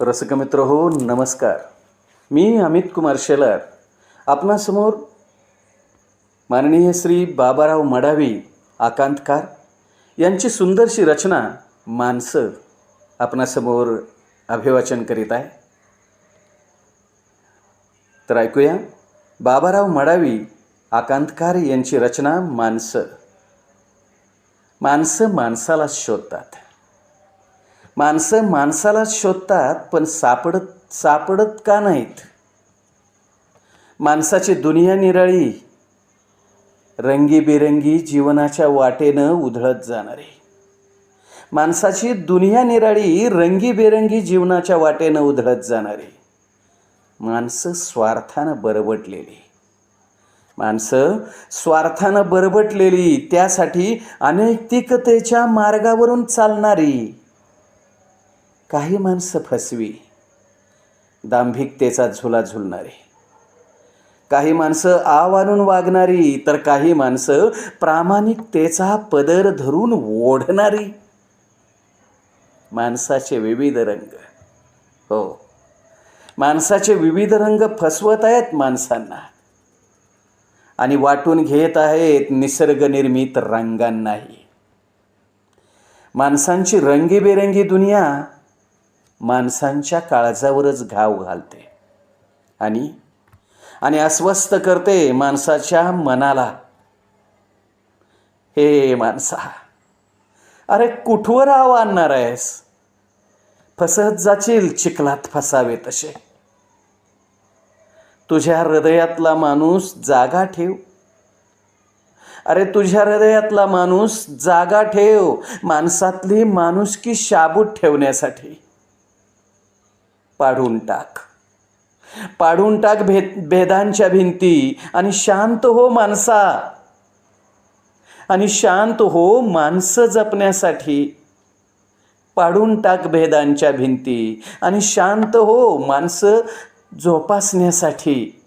रसिक मित्र हो, नमस्कार. मी अमित कुमार शेलार आपणासमोर माननीय श्री बाबाराव मडावी आकांतकार यांची सुंदरशी रचना माणसं आपणासमोर अभिवाचन करीत आहे. तर ऐकूया बाबाराव मडावी आकांतकार यांची रचना माणसं. माणसं माणसाला शोधतात, माणसं माणसाला शोधतात, पण सापडत का नाहीत? माणसाची दुनिया निराळी, रंगीबेरंगी जीवनाच्या वाटेनं उधळत जाणारी. माणसाची दुनिया निराळी, रंगीबेरंगी जीवनाच्या वाटेनं उधळत जाणारी. माणसं स्वार्थानं बरबटलेली, माणसं स्वार्थानं बरबटलेली, त्यासाठी अनैतिकतेच्या मार्गावरून चालणारी. काही माणसं फसवी, दांभिकतेचा झुला झुलणारी. काही माणसं आव आणून वागणारी, तर काही माणसं प्रामाणिकतेचा पदर धरून ओढणारी. माणसाचे विविध रंग, हो, माणसाचे विविध रंग फसवत आहेत माणसांना आणि वाटून घेत आहेत निसर्गनिर्मित रंगांनाही. माणसांची रंगीबेरंगी दुनिया माणसांच्या काळजावरच घाव घालते आणि अस्वस्थ करते माणसाच्या मनाला. हे माणसा, अरे कुठवर आव आणणार आहेस? फसत जाशील चिखलात फसावे तसे. तुझ्या हृदयातला माणूस जागा ठेव. अरे तुझ्या हृदयातला माणूस जागा ठेव, माणसातली माणुसकी शाबूत ठेवण्यासाठी. पाडून टाक भेदांच्या भिंती आणि शांत हो माणसा, आणि शांत हो माणसं जपण्यासाठी. पाडून टाक भेदांच्या भिंती आणि शांत हो माणसं जोपासण्यासाठी.